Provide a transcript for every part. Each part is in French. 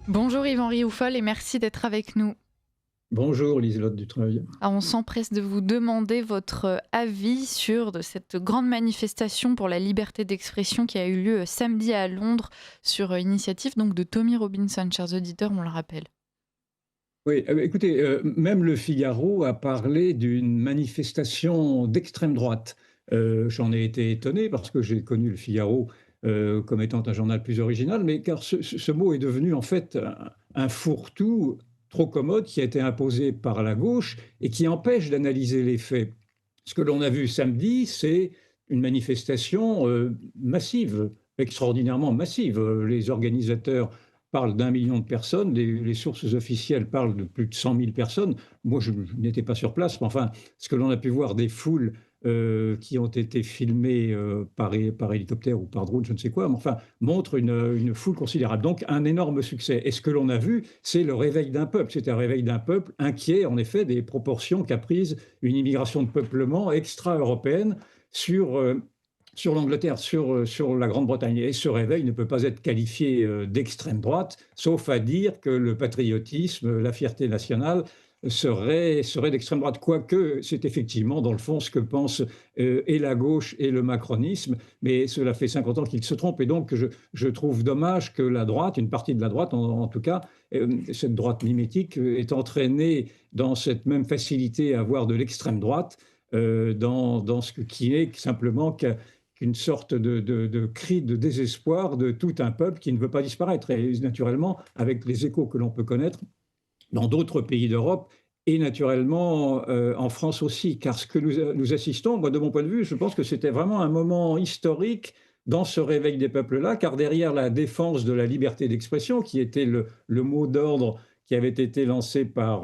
Bonjour Yvan Rioufol et merci d'être avec nous. Bonjour Liselotte Dutreuil. Alors, on s'empresse de vous demander votre avis sur cette grande manifestation pour la liberté d'expression qui a eu lieu samedi à Londres sur initiative donc de Tommy Robinson, chers auditeurs, on le rappelle. Oui, écoutez, même Le Figaro a parlé d'une manifestation d'extrême droite. J'en ai été étonné parce que j'ai connu Le Figaro, comme étant un journal plus original, mais car ce mot est devenu en fait un fourre-tout trop commode qui a été imposé par la gauche et qui empêche d'analyser les faits. Ce que l'on a vu samedi, c'est une manifestation, massive, extraordinairement massive. Les organisateurs parle d'1 million de personnes, les sources officielles parlent de plus de 100 000 personnes. Moi, je n'étais pas sur place, mais enfin, ce que l'on a pu voir des foules qui ont été filmées par hélicoptère ou par drone, je ne sais quoi, mais enfin, montre une foule considérable. Donc, un énorme succès. Et ce que l'on a vu, c'est le réveil d'un peuple. C'est un réveil d'un peuple inquiet, en effet, des proportions qu'a prises une immigration de peuplement extra-européenne sur sur l'Angleterre, sur la Grande-Bretagne. Et ce réveil ne peut pas être qualifié d'extrême droite, sauf à dire que le patriotisme, la fierté nationale serait d'extrême droite. Quoique c'est effectivement, dans le fond, ce que pensent et la gauche et le macronisme, mais cela fait 50 ans qu'ils se trompent. Et donc, je trouve dommage que la droite, une partie de la droite en tout cas, cette droite mimétique, est entraînée dans cette même facilité à avoir de l'extrême droite, dans ce qui est simplement qu'une sorte de cri de désespoir de tout un peuple qui ne veut pas disparaître. Et naturellement, avec les échos que l'on peut connaître dans d'autres pays d'Europe et naturellement en France aussi, car ce que nous assistons, moi de mon point de vue, je pense que c'était vraiment un moment historique dans ce réveil des peuples-là, car derrière la défense de la liberté d'expression, qui était le mot d'ordre qui avait été lancé par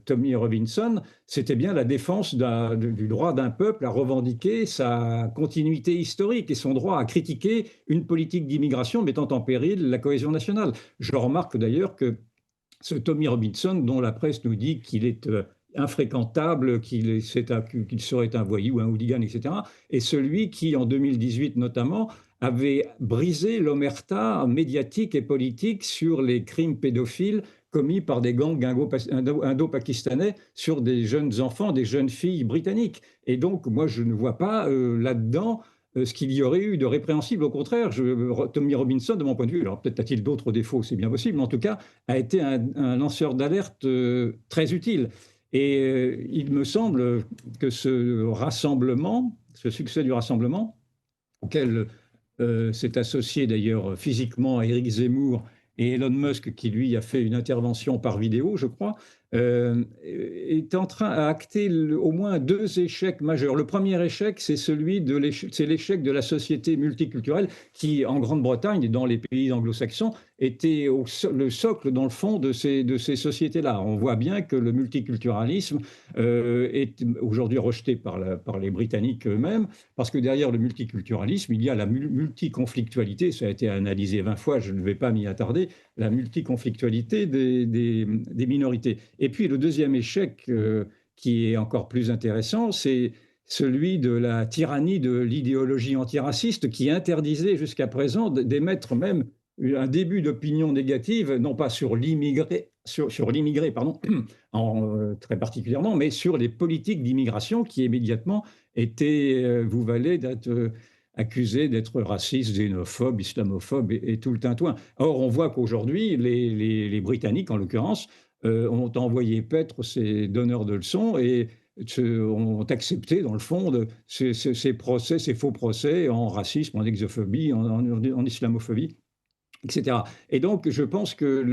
Tommy Robinson, c'était bien la défense du droit d'un peuple à revendiquer sa continuité historique et son droit à critiquer une politique d'immigration mettant en péril la cohésion nationale. Je remarque d'ailleurs que ce Tommy Robinson, dont la presse nous dit qu'il est infréquentable, qu'il serait un voyou, un hooligan, etc., est celui qui, en 2018 notamment, avait brisé l'omerta médiatique et politique sur les crimes pédophiles commis par des gangs indo-pakistanais sur des jeunes enfants, des jeunes filles britanniques. Et donc, moi, je ne vois pas là-dedans ce qu'il y aurait eu de répréhensible. Au contraire, Tommy Robinson, de mon point de vue, alors peut-être a-t-il d'autres défauts, c'est bien possible, mais en tout cas, a été un lanceur d'alerte très utile. Et il me semble que ce rassemblement, ce succès du rassemblement, auquel s'est associé d'ailleurs physiquement à Éric Zemmour et Elon Musk, qui lui a fait une intervention par vidéo, je crois, est en train d'acter au moins deux échecs majeurs. Le premier échec, c'est c'est l'échec de la société multiculturelle qui, en Grande-Bretagne et dans les pays anglo-saxons, était le socle, dans le fond, de ces sociétés-là. On voit bien que le multiculturalisme est aujourd'hui rejeté par les Britanniques eux-mêmes, parce que derrière le multiculturalisme, il y a la multiconflictualité, ça a été analysé 20 fois, je ne vais pas m'y attarder, la multiconflictualité des minorités. Et puis le deuxième échec, qui est encore plus intéressant, c'est celui de la tyrannie de l'idéologie antiraciste qui interdisait jusqu'à présent d'émettre même un début d'opinion négative, non pas sur l'immigré, sur l'immigré, pardon, très particulièrement, mais sur les politiques d'immigration qui immédiatement étaient, vous valez, d'être accusés d'être racistes, xénophobes, islamophobes et tout le tintouin. Or, on voit qu'aujourd'hui, les Britanniques, en l'occurrence, ont envoyé paître ces donneurs de leçons et ont accepté, dans le fond, ces procès, ces faux procès en racisme, en exophobie, en islamophobie, etc. Et donc, je pense que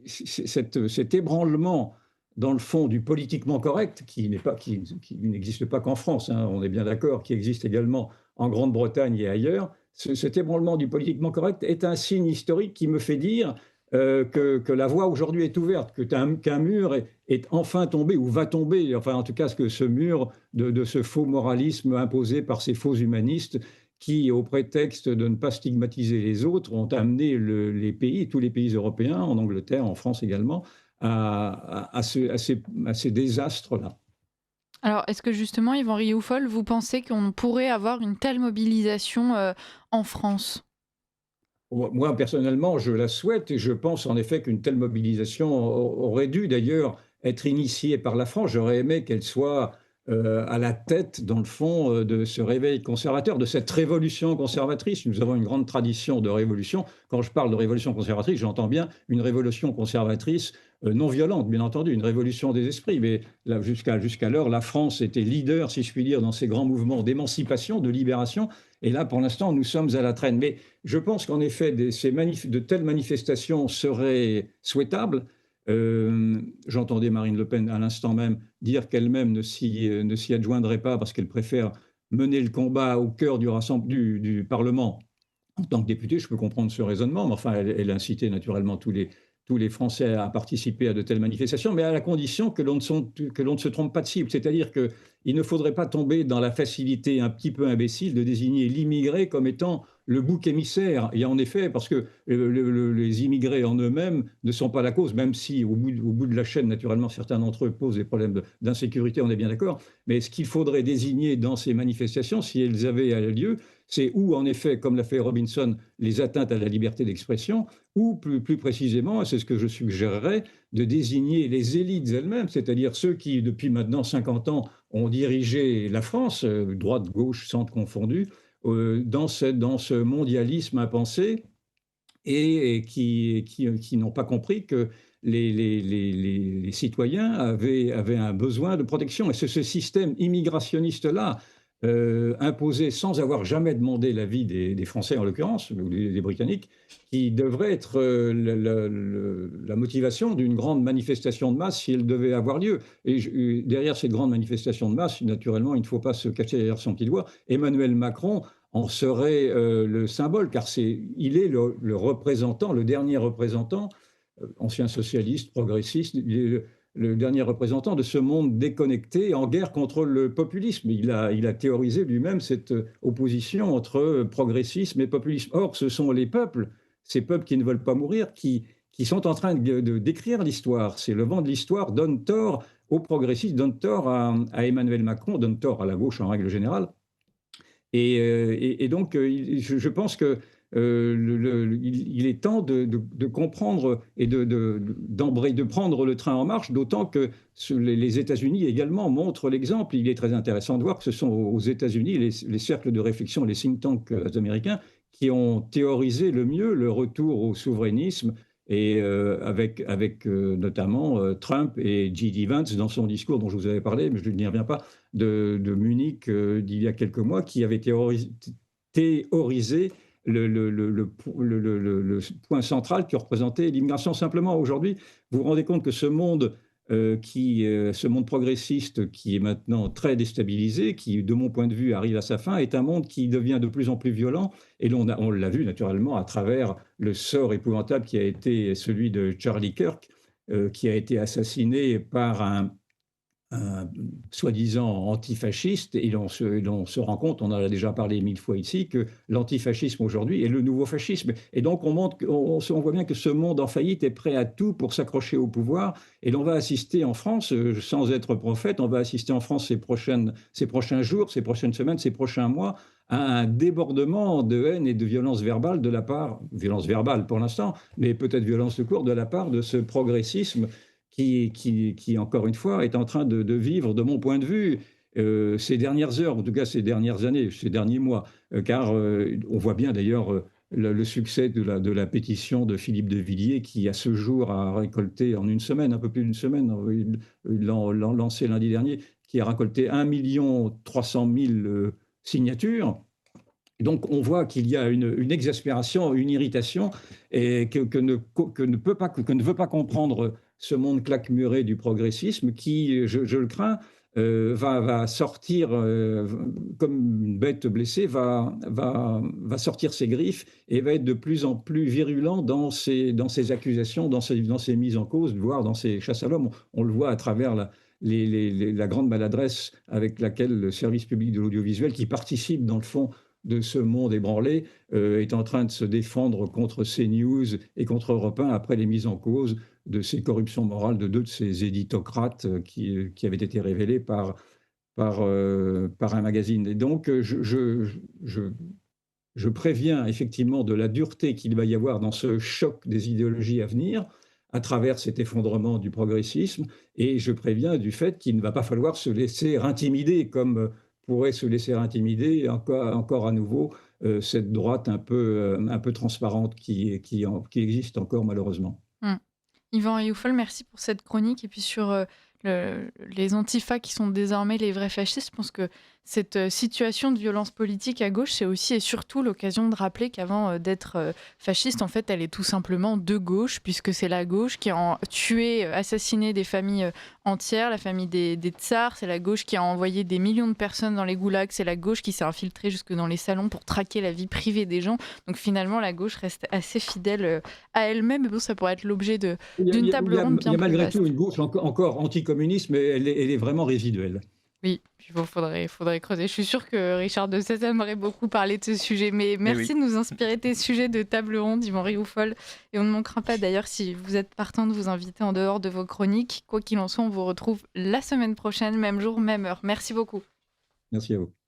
cet ébranlement, dans le fond, du politiquement correct, qui n'existe pas qu'en France, hein, on est bien d'accord, qui existe également en Grande-Bretagne et ailleurs, cet ébranlement du politiquement correct est un signe historique qui me fait dire que la voie aujourd'hui est ouverte, qu'un mur est enfin tombé ou va tomber, enfin en tout cas que ce mur de ce faux moralisme imposé par ces faux humanistes qui, au prétexte de ne pas stigmatiser les autres, ont amené les pays, tous les pays européens, en Angleterre, en France également, à ces désastres-là. Alors, est-ce que justement, Yvan Rioufol, vous pensez qu'on pourrait avoir une telle mobilisation en France? Moi, personnellement, je la souhaite et je pense en effet qu'une telle mobilisation aurait dû d'ailleurs être initiée par la France. J'aurais aimé qu'elle soit à la tête, dans le fond, de ce réveil conservateur, de cette révolution conservatrice. Nous avons une grande tradition de révolution. Quand je parle de révolution conservatrice, j'entends bien une révolution conservatrice non violente, bien entendu, une révolution des esprits. Mais là, jusqu'alors, la France était leader, si je puis dire, dans ces grands mouvements d'émancipation, de libération. Et là, pour l'instant, nous sommes à la traîne. Mais je pense qu'en effet, de telles manifestations seraient souhaitables. J'entendais Marine Le Pen à l'instant même dire qu'elle-même ne s'y adjoindrait pas parce qu'elle préfère mener le combat au cœur du Parlement en tant que députée. Je peux comprendre ce raisonnement, mais enfin, elle incitait naturellement tous les Français à participer à de telles manifestations, mais à la condition que l'on ne se trompe pas de cible. C'est-à-dire qu'il ne faudrait pas tomber dans la facilité un petit peu imbécile de désigner l'immigré comme étant le bouc émissaire. Et en effet, parce que les immigrés en eux-mêmes ne sont pas la cause, même si au bout de la chaîne, naturellement, certains d'entre eux posent des problèmes d'insécurité, on est bien d'accord. Mais ce qu'il faudrait désigner dans ces manifestations, si elles avaient lieu, c'est ou en effet, comme l'a fait Robinson, les atteintes à la liberté d'expression, ou plus précisément, et c'est ce que je suggérerais, de désigner les élites elles-mêmes, c'est-à-dire ceux qui, depuis maintenant 50 ans, ont dirigé la France, droite, gauche, centre confondus, dans ce mondialisme impensé et qui n'ont pas compris que les citoyens avaient un besoin de protection. Et c'est ce système immigrationniste-là, imposé sans avoir jamais demandé l'avis des Français en l'occurrence, ou des Britanniques, qui devrait être la motivation d'une grande manifestation de masse si elle devait avoir lieu. Et derrière cette grande manifestation de masse, naturellement, il ne faut pas se cacher derrière son petit doigt. Emmanuel Macron en serait le symbole, car il est le représentant, le dernier représentant, ancien socialiste, progressiste, le dernier représentant de ce monde déconnecté en guerre contre le populisme. Il a théorisé lui-même cette opposition entre progressisme et populisme. Or, ce sont les peuples, ces peuples qui ne veulent pas mourir, qui sont en train d'écrire l'histoire. C'est le vent de l'histoire donne tort aux progressistes, donne tort à Emmanuel Macron, donne tort à la gauche en règle générale. Et donc, je pense que il est temps de comprendre et d'embrayer, de prendre le train en marche, d'autant que les États-Unis également montrent l'exemple. Il est très intéressant de voir que ce sont aux États-Unis les cercles de réflexion, les think tanks américains, qui ont théorisé le mieux le retour au souverainisme et avec notamment Trump et J.D. Vance dans son discours dont je vous avais parlé, mais je n'y reviens pas, de Munich d'il y a quelques mois, qui avait théorisé le point central qui représentait l'immigration. Simplement, aujourd'hui, vous vous rendez compte que ce monde progressiste qui est maintenant très déstabilisé, qui, de mon point de vue, arrive à sa fin, est un monde qui devient de plus en plus violent. Et on l'a vu naturellement à travers le sort épouvantable qui a été celui de Charlie Kirk, qui a été assassiné par un soi-disant antifasciste, et l'on se rend compte, on en a déjà parlé mille fois ici, que l'antifascisme aujourd'hui est le nouveau fascisme. Et donc on voit bien que ce monde en faillite est prêt à tout pour s'accrocher au pouvoir, et l'on va assister en France, sans être prophète, on va assister en France ces prochains jours, ces prochaines semaines, ces prochains mois, à un débordement de haine et de violence verbale de la part, violence verbale pour l'instant, mais peut-être violence de cours de la part de ce progressisme qui, encore une fois, est en train de vivre, de mon point de vue, ces dernières heures, en tout cas ces dernières années, ces derniers mois, car on voit bien d'ailleurs le succès de la pétition de Philippe de Villiers, qui à ce jour a récolté en une semaine, un peu plus d'une semaine, ils l'ont lancé lundi dernier, qui a récolté 1 300 000 signatures. Donc on voit qu'il y a une exaspération, une irritation, et que ne veut pas comprendre ce monde claquemuré du progressisme qui, je le crains, va sortir comme une bête blessée, va sortir ses griffes et va être de plus en plus virulent dans ses accusations, dans ses mises en cause, voire dans ses chasses à l'homme. On le voit à travers la grande maladresse avec laquelle le service public de l'audiovisuel, qui participe dans le fond de ce monde ébranlé, est en train de se défendre contre CNews et contre Europe 1 après les mises en cause de ces corruptions morales de deux de ces éditocrates qui avaient été révélés par un magazine. Et donc, Je préviens effectivement de la dureté qu'il va y avoir dans ce choc des idéologies à venir, à travers cet effondrement du progressisme, et je préviens du fait qu'il ne va pas falloir se laisser intimider comme pourrait se laisser intimider encore à nouveau cette droite un peu transparente qui existe encore malheureusement. Mmh. Yvan Rioufol, merci pour cette chronique et puis sur, les antifas qui sont désormais les vrais fascistes. Je pense que cette, situation de violence politique à gauche, c'est aussi et surtout l'occasion de rappeler qu'avant, d'être, fasciste, en fait, elle est tout simplement de gauche puisque c'est la gauche qui a tué, assassiné des familles, entières, la famille des tsars. C'est la gauche qui a envoyé des millions de personnes dans les goulags. C'est la gauche qui s'est infiltrée jusque dans les salons pour traquer la vie privée des gens. Donc finalement, la gauche reste assez fidèle, à elle-même. Mais bon, ça pourrait être l'objet d'une table ronde Il y bien a plus malgré tout vaste. une gauche encore anticommuniste, mais elle est vraiment résiduelle. Oui, puis bon, faudrait creuser. Je suis sûre que Richard de Sèze aimerait beaucoup parler de ce sujet. Mais Eh merci oui. de nous inspirer tes sujets de table ronde, Yvan Rioufol. Et on ne manquera pas d'ailleurs, si vous êtes partant, de vous inviter en dehors de vos chroniques. Quoi qu'il en soit, on vous retrouve la semaine prochaine, même jour, même heure. Merci beaucoup. Merci à vous.